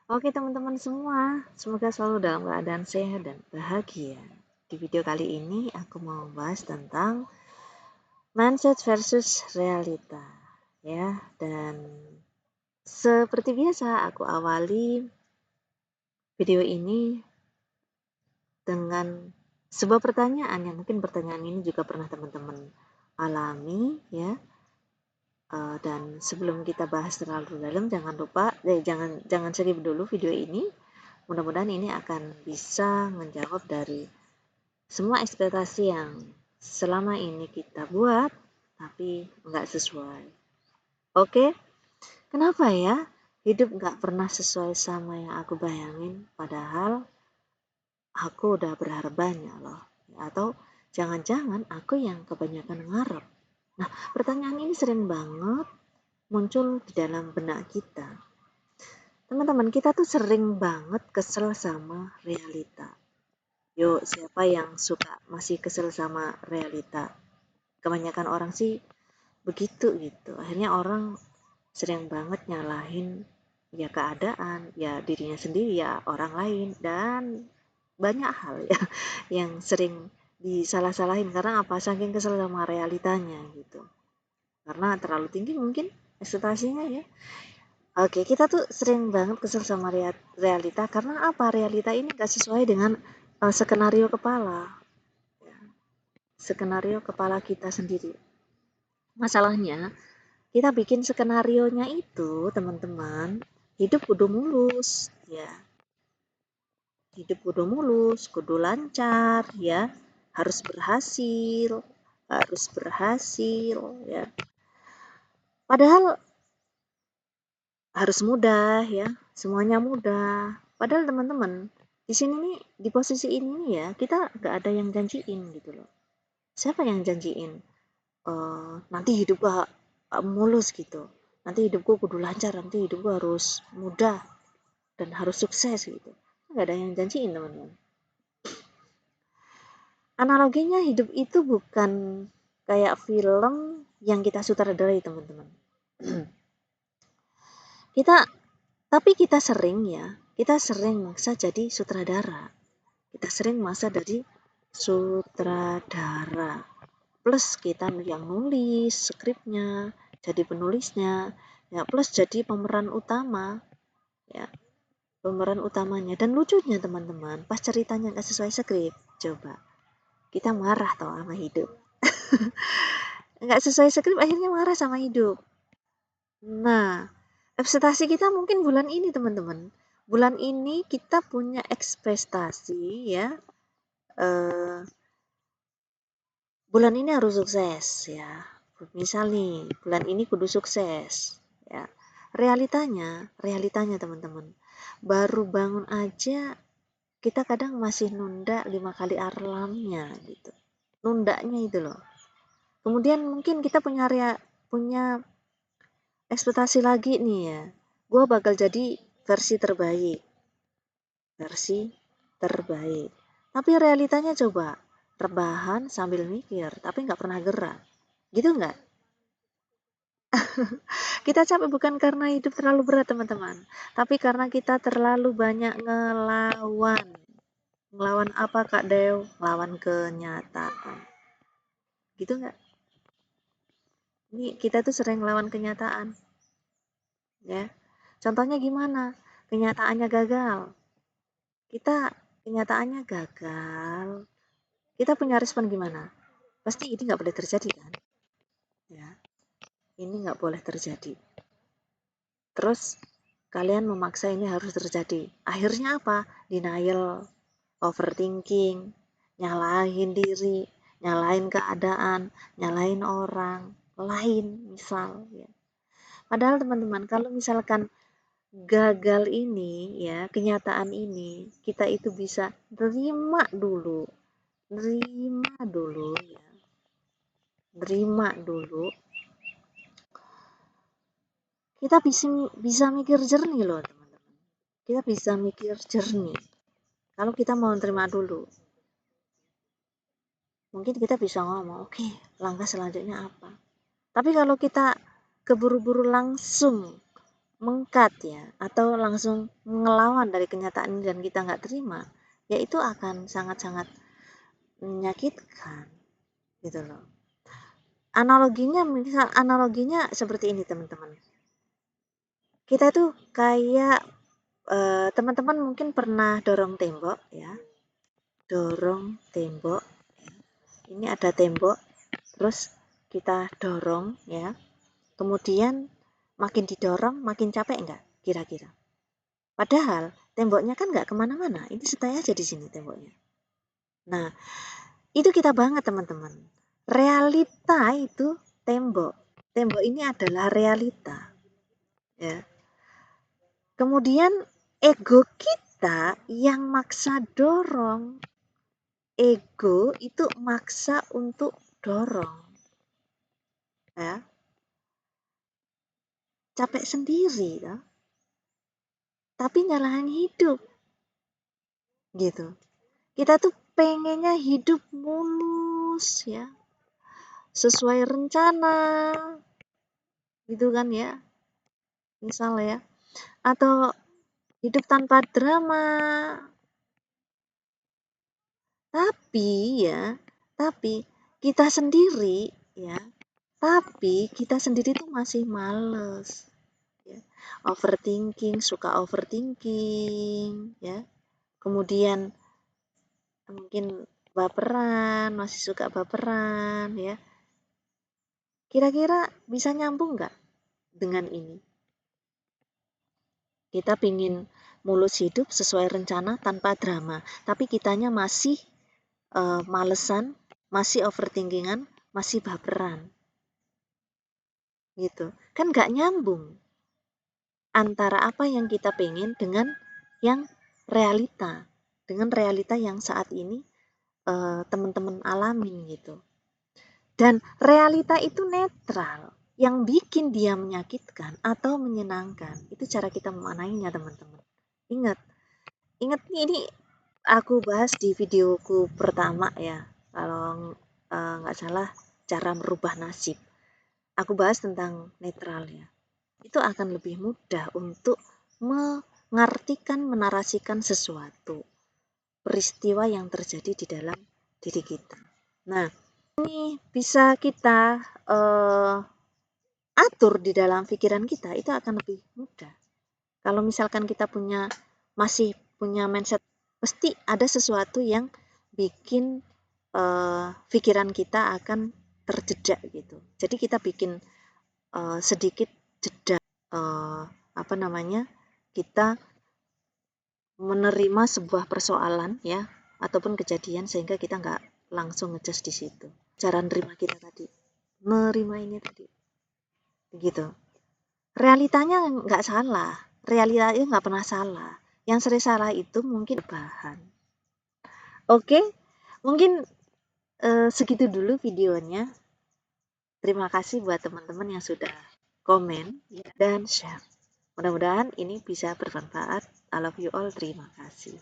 Oke teman-teman semua, semoga selalu dalam keadaan sehat dan bahagia. Di video kali ini aku mau membahas tentang mindset versus realita, ya. Dan seperti biasa aku awali video ini dengan sebuah pertanyaan yang mungkin pertanyaan ini juga pernah teman-teman alami, ya. Dan sebelum kita bahas terlalu dalam, jangan lupa, jangan skip dulu video ini. Mudah-mudahan ini akan bisa menjawab dari semua ekspektasi yang selama ini kita buat, tapi nggak sesuai. Oke, kenapa ya hidup nggak pernah sesuai sama yang aku bayangin, padahal aku udah berharap banyak loh. Atau jangan-jangan aku yang kebanyakan ngarep. Nah, pertanyaan ini sering banget muncul di dalam benak kita. Teman-teman, kita tuh sering banget kesel sama realita. Yuk, siapa yang suka masih kesel sama realita? Kebanyakan orang sih begitu gitu. Akhirnya orang sering banget nyalahin ya keadaan, ya dirinya sendiri, ya orang lain, dan banyak hal ya yang sering disalah-salahin karena apa? Saking kesel sama realitanya gitu. Karena terlalu tinggi mungkin ekspektasinya ya. Oke, kita tuh sering banget kesel sama realita karena apa? Realita ini gak sesuai dengan skenario kepala. Skenario kepala kita sendiri. Masalahnya, kita bikin skenarionya itu, teman-teman, hidup kudu mulus, ya. Hidup kudu mulus, kudu lancar, ya. Harus berhasil, ya. Padahal harus mudah, ya. Semuanya mudah. Padahal teman-teman, di sini nih, di posisi ini nih ya, kita nggak ada yang janjiin gitu loh. Siapa yang janjiin? Nanti hidup gua mulus gitu, nanti hidupku kudu lancar, nanti hidupku harus mudah dan harus sukses gitu. Nggak ada yang janjiin teman-teman. Analoginya hidup itu bukan kayak film yang kita sutradarai teman-teman. kita kita sering maksa jadi sutradara, kita sering maksa jadi sutradara, plus kita yang nulis skripnya, jadi penulisnya, ya, plus jadi pemeran utama, ya, pemeran utamanya. Dan lucunya teman-teman, pas ceritanya nggak sesuai skrip, coba kita marah tau sama hidup. Nggak sesuai skrip akhirnya marah sama hidup. Nah, ekspektasi kita mungkin bulan ini teman-teman, bulan ini kita punya ekspektasi ya, eh, bulan ini harus sukses ya. Misal nih, bulan ini kudu sukses ya. Realitanya teman-teman, baru bangun aja kita kadang masih nunda 5 kali alarmnya gitu. Nundanya itu loh. Kemudian mungkin kita punya ekspektasi lagi nih ya. Gue bakal jadi versi terbaik. Versi terbaik. Tapi realitanya coba, rebahan sambil mikir, tapi nggak pernah gerak. Gitu nggak? Kita capek bukan karena hidup terlalu berat teman-teman, tapi karena kita terlalu banyak ngelawan. Ngelawan apa Kak Dew? Ngelawan kenyataan. Gitu nggak? Ini kita tuh sering ngelawan kenyataan. Ya. Contohnya gimana? Kenyataannya gagal. Kita kenyataannya gagal. Kita punya respon gimana? Pasti ini nggak boleh terjadi kan? Ya. Ini nggak boleh terjadi. Terus kalian memaksa ini harus terjadi. Akhirnya apa? Denial, overthinking, nyalahin diri, nyalahin keadaan, nyalahin orang lain misal ya. Padahal teman-teman, kalau misalkan gagal ini ya, kenyataan ini, kita itu bisa terima dulu. Terima dulu ya. Terima dulu. Kita bisa mikir jernih loh, teman-teman. Kita bisa mikir jernih. Kalau kita mau terima dulu, mungkin kita bisa ngomong, oke, langkah selanjutnya apa? Tapi kalau kita keburu-buru langsung mengkat ya, atau langsung ngelawan dari kenyataan ini dan kita nggak terima, ya itu akan sangat-sangat menyakitkan gitu loh. Analoginya seperti ini teman-teman. Kita tuh kayak teman-teman mungkin pernah dorong tembok ya, dorong tembok. Ini ada tembok, terus kita dorong ya, kemudian makin didorong makin capek nggak kira-kira? Padahal temboknya kan nggak kemana-mana, ini stay aja di sini temboknya. Nah, itu kita banget teman-teman. Realita itu tembok. Tembok ini adalah realita. Ya. Kemudian ego kita yang maksa dorong. Ego itu maksa untuk dorong. Ya. Capek sendiri. Ya. Tapi nyalahin hidup. Gitu. Kita tuh pengennya hidup mulus ya. Sesuai rencana. Gitu kan ya. Misalnya ya. Atau hidup tanpa drama. Tapi ya, tapi kita sendiri ya, tapi kita sendiri tuh masih males ya. Overthinking, suka overthinking ya. Kemudian mungkin baperan, masih suka baperan ya. Kira-kira bisa nyambung nggak dengan ini? Kita pingin mulus hidup sesuai rencana tanpa drama, tapi kitanya masih malesan, masih overthinkingan, masih baperan. Gitu. Kan nggak nyambung antara apa yang kita pengen dengan yang realita. Dengan realita yang saat ini teman-teman alamin gitu. Dan realita itu netral. Yang bikin dia menyakitkan atau menyenangkan. Itu cara kita memaknainya teman-teman. Ingat, ingat ini aku bahas di videoku pertama ya. Kalau nggak salah, cara merubah nasib. Aku bahas tentang netral ya. Itu akan lebih mudah untuk mengartikan, menarasikan sesuatu peristiwa yang terjadi di dalam diri kita. Nah, ini bisa kita atur di dalam pikiran kita, itu akan lebih mudah. Kalau misalkan kita masih punya mindset, pasti ada sesuatu yang bikin pikiran kita akan terjejak gitu. Jadi kita bikin sedikit jeda apa namanya, kita menerima sebuah persoalan ya ataupun kejadian sehingga kita nggak langsung ngejudge di situ. Cara nerima kita tadi, menerima ini tadi, begitu. Realitanya nggak salah, realitanya nggak pernah salah. Yang sering salah itu mungkin bahan. Oke, mungkin segitu dulu videonya. Terima kasih buat teman-teman yang sudah komen dan share. Mudah-mudahan ini bisa bermanfaat. I love you all. Terima kasih.